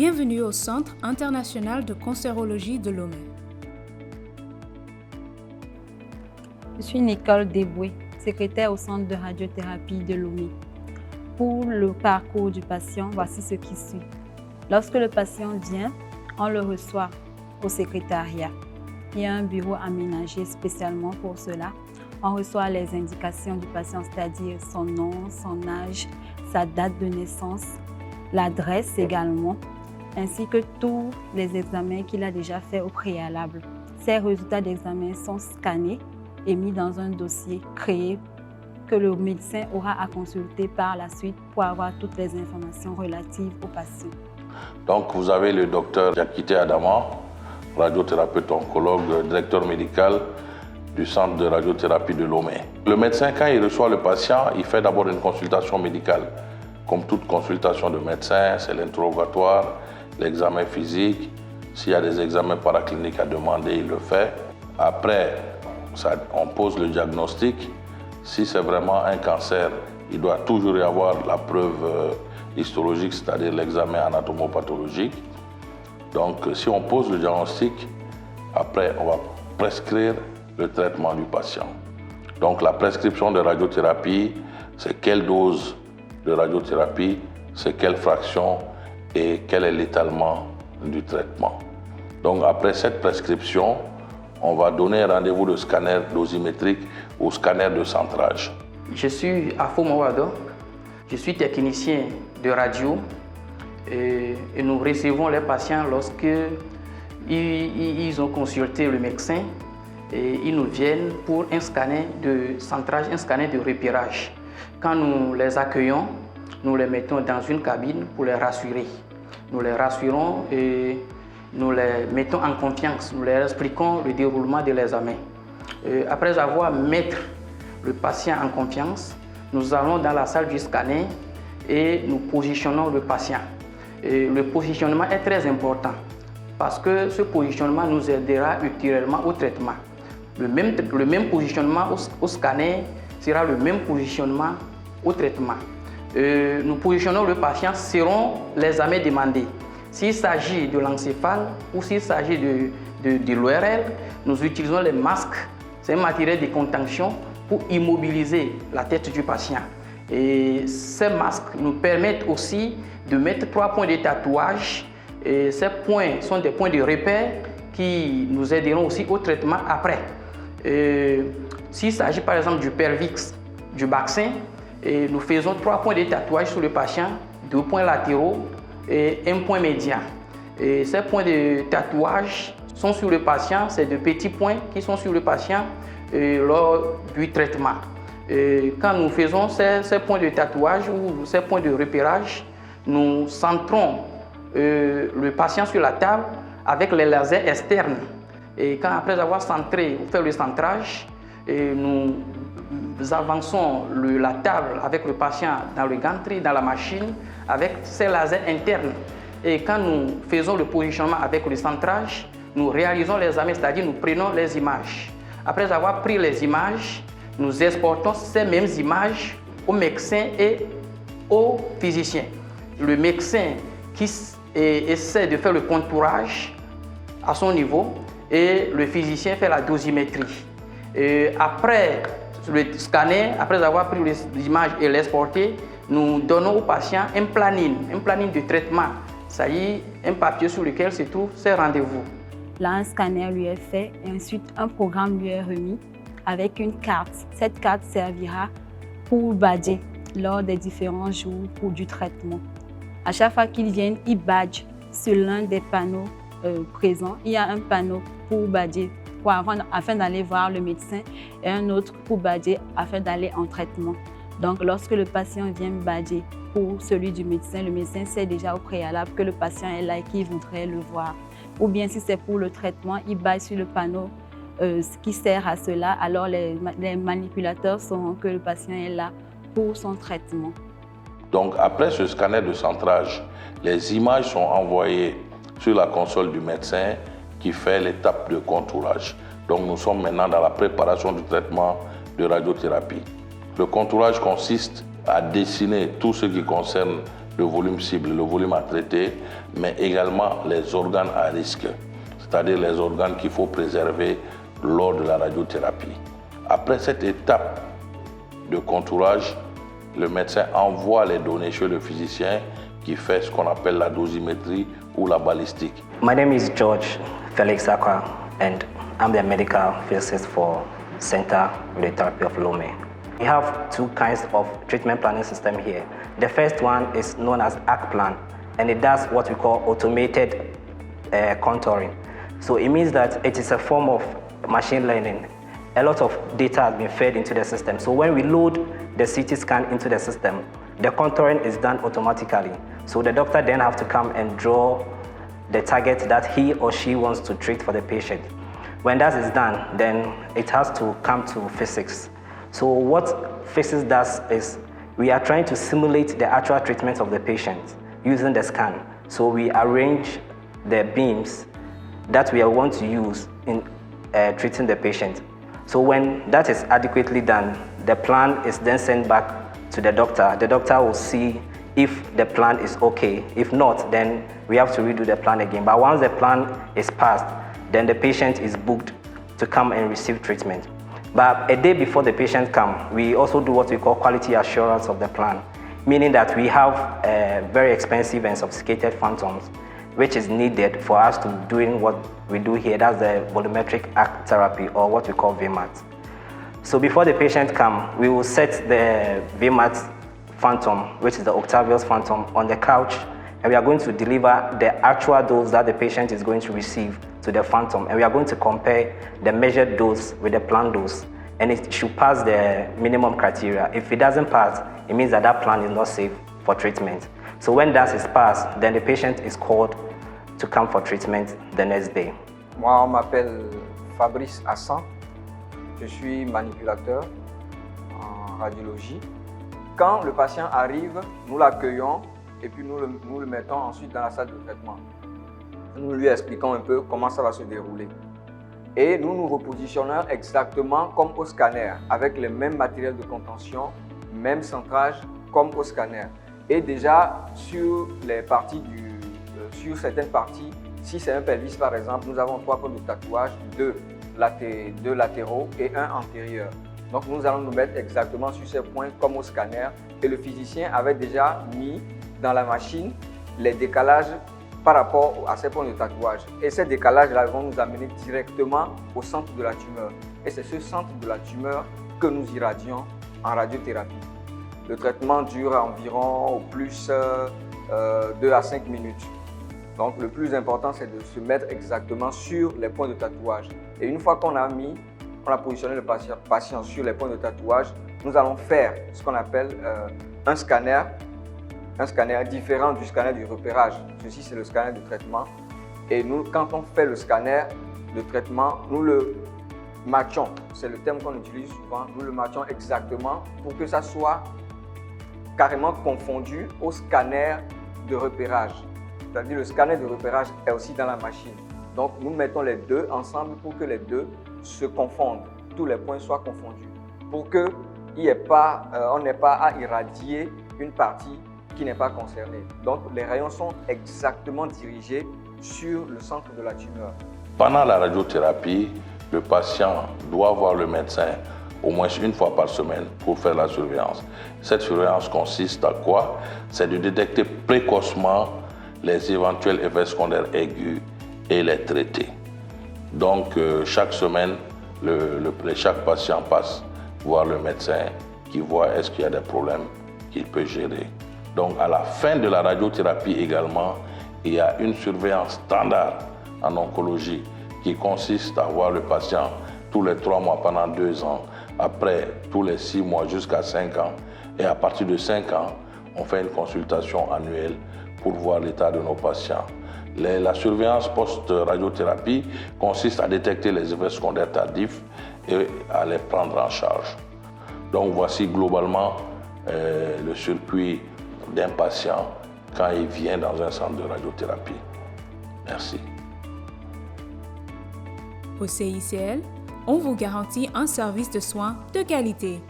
Bienvenue au Centre international de cancérologie de Lomé. Je suis Nicole Deboué, secrétaire au Centre de radiothérapie de Lomé. Pour le parcours du patient, voici ce qui suit. Lorsque le patient vient, on le reçoit au secrétariat. Il y a un bureau aménagé spécialement pour cela. On reçoit les indications du patient, c'est-à-dire son nom, son âge, sa date de naissance, l'adresse également, ainsi que tous les examens qu'il a déjà faits au préalable. Ces résultats d'examen sont scannés et mis dans un dossier créé que le médecin aura à consulter par la suite pour avoir toutes les informations relatives au patient. Donc vous avez le docteur Diakité Adama, radiothérapeute oncologue, directeur médical du centre de radiothérapie de Lomé. Le médecin, quand il reçoit le patient, il fait d'abord une consultation médicale. Comme toute consultation de médecin, c'est l'interrogatoire, l'examen physique. S'il y a des examens paracliniques à demander, il le fait. Après, on pose le diagnostic. Si c'est vraiment un cancer, il doit toujours y avoir la preuve histologique, c'est-à-dire l'examen anatomopathologique. Donc, si on pose le diagnostic, après, on va prescrire le traitement du patient. Donc, la prescription de radiothérapie, c'est quelle dose de radiothérapie, c'est quelle fraction et quel est l'étalement du traitement. Donc, après cette prescription, on va donner un rendez-vous de scanner dosimétrique ou scanner de centrage. Je suis Afo Mawado, je suis technicien de radio et nous recevons les patients lorsque ils ont consulté le médecin et ils nous viennent pour un scanner de centrage, un scanner de repérage. Quand nous les accueillons, nous les mettons dans une cabine pour les rassurer. Nous les rassurons et nous les mettons en confiance, nous leur expliquons le déroulement de l'examen. Après avoir mis le patient en confiance, nous allons dans la salle du scanner et nous positionnons le patient. Le positionnement est très important parce que ce positionnement nous aidera ultérieurement au traitement. Le même positionnement au scanner sera le même positionnement au traitement. Nous positionnons le patient selon les examens demandés. S'il s'agit de l'encéphale ou s'il s'agit de l'ORL, nous utilisons les masques. C'est un matériel de contention pour immobiliser la tête du patient. Et ces masques nous permettent aussi de mettre 3 points de tatouage. Et ces points sont des points de repère qui nous aideront aussi au traitement après. S'il s'agit par exemple du pelvix, du bassin, nous faisons 3 points de tatouage sur le patient, 2 points latéraux et 1 point médian. Et ces points de tatouage sont sur le patient, c'est de petits points qui sont sur le patient lors du traitement. Quand nous faisons ces points de tatouage ou ces points de repérage, nous centrons le patient sur la table avec les lasers externes. Et après avoir centré ou fait le centrage, nous avançons la table avec le patient dans le gantry, dans la machine, avec ces lasers internes. Et quand nous faisons le positionnement avec le centrage, nous réalisons les examens, c'est-à-dire nous prenons les images. Après avoir pris les images, nous exportons ces mêmes images au médecin et au physicien. Le médecin qui essaie de faire le contourage à son niveau et le physicien fait la dosimétrie. Et après le scanner, après avoir pris les images et l'exporter, nous donnons au patient un planning de traitement. Ça y est, un papier sur lequel se trouvent ces rendez-vous. Là, un scanner lui est fait et ensuite un programme lui est remis avec une carte. Cette carte servira pour badger lors des différents jours pour du traitement. À chaque fois qu'ils viennent, ils badgent sur l'un des panneaux présents. Il y a un panneau pour badger afin d'aller voir le médecin et un autre pour badger afin d'aller en traitement. Donc, lorsque le patient vient badger pour celui du médecin, le médecin sait déjà au préalable que le patient est là et qu'il voudrait le voir. Ou bien si c'est pour le traitement, il badge sur le panneau qui sert à cela. Alors, les manipulateurs sauront que le patient est là pour son traitement. Donc, après ce scanner de centrage, les images sont envoyées sur la console du médecin qui fait l'étape de contourage. Donc, nous sommes maintenant dans la préparation du traitement de radiothérapie. Le contourage consiste à dessiner tout ce qui concerne le volume cible, le volume à traiter, mais également les organes à risque, c'est-à-dire les organes qu'il faut préserver lors de la radiothérapie. Après cette étape de contourage, le médecin envoie les données chez le physicien qui fait ce qu'on appelle la dosimétrie ou la balistique. My name is George Felix Akwa and I'm the medical physicist for Center Radiotherapy of Lomé. We have two kinds of treatment planning system here. The first one is known as ACPlan, and it does what we call automated contouring. So it means that it is a form of machine learning. A lot of data has been fed into the system. So when we load the CT scan into the system, the contouring is done automatically. So the doctor then have to come and draw the target that he or she wants to treat for the patient. When that is done, then it has to come to physics. So what physics does is we are trying to simulate the actual treatment of the patient using the scan. So we arrange the beams that we are going to use in treating the patient. So when that is adequately done, the plan is then sent back to the doctor. The doctor will see if the plan is okay. If not, then we have to redo the plan again. But once the plan is passed, then the patient is booked to come and receive treatment. But a day before the patient comes, we also do what we call quality assurance of the plan, meaning that we have very expensive and sophisticated phantoms, which is needed for us to doing what we do here. That's the volumetric arc therapy, or what we call VMAT. So before the patient comes, we will set the VMAT phantom, which is the Octavius phantom, on the couch, and we are going to deliver the actual dose that the patient is going to receive to the phantom, and we are going to compare the measured dose with the planned dose, and it should pass the minimum criteria. If it doesn't pass, it means that that plan is not safe for treatment. So when that is passed, then the patient is called to come for treatment the next day. Moi, on m'appelle Fabrice Hassan. Je suis manipulateur en radiologie. Quand le patient arrive, nous l'accueillons et puis nous le mettons ensuite dans la salle de traitement. Nous lui expliquons un peu comment ça va se dérouler. Et nous nous repositionnons exactement comme au scanner, avec les mêmes matériels de contention, même centrage comme au scanner. Et déjà, sur certaines parties, si c'est un pelvis par exemple, nous avons 3 points de tatouage, 2 latéraux et 1 antérieur. Donc nous allons nous mettre exactement sur ces points comme au scanner. Et le physicien avait déjà mis dans la machine les décalages par rapport à ces points de tatouage. Et ces décalages-là vont nous amener directement au centre de la tumeur. Et c'est ce centre de la tumeur que nous irradions en radiothérapie. Le traitement dure environ au plus 2 à 5 minutes. Donc le plus important, c'est de se mettre exactement sur les points de tatouage. Et une fois qu'on a positionné le patient sur les points de tatouage, nous allons faire ce qu'on appelle un scanner différent du scanner du repérage. Ceci, c'est le scanner de traitement. Et nous, quand on fait le scanner de traitement, nous le matchons. C'est le terme qu'on utilise souvent. Nous le matchons exactement pour que ça soit carrément confondu au scanner de repérage. C'est-à-dire le scanner de repérage est aussi dans la machine. Donc nous mettons les deux ensemble pour que les deux se confondent, tous les points soient confondus, pour qu'on n'ait pas à irradier une partie qui n'est pas concernée. Donc les rayons sont exactement dirigés sur le centre de la tumeur. Pendant la radiothérapie, le patient doit voir le médecin au moins une fois par semaine pour faire la surveillance. Cette surveillance consiste à quoi? C'est de détecter précocement les éventuels effets secondaires aigus et les traiter. Donc chaque semaine, chaque patient passe voir le médecin qui voit est-ce qu'il y a des problèmes qu'il peut gérer. Donc à la fin de la radiothérapie également, il y a une surveillance standard en oncologie qui consiste à voir le patient tous les 3 mois pendant 2 ans, après tous les 6 mois jusqu'à 5 ans. Et à partir de 5 ans, on fait une consultation annuelle pour voir l'état de nos patients. La surveillance post-radiothérapie consiste à détecter les effets secondaires tardifs et à les prendre en charge. Donc voici globalement le circuit d'un patient quand il vient dans un centre de radiothérapie. Merci. Au CICL, on vous garantit un service de soins de qualité.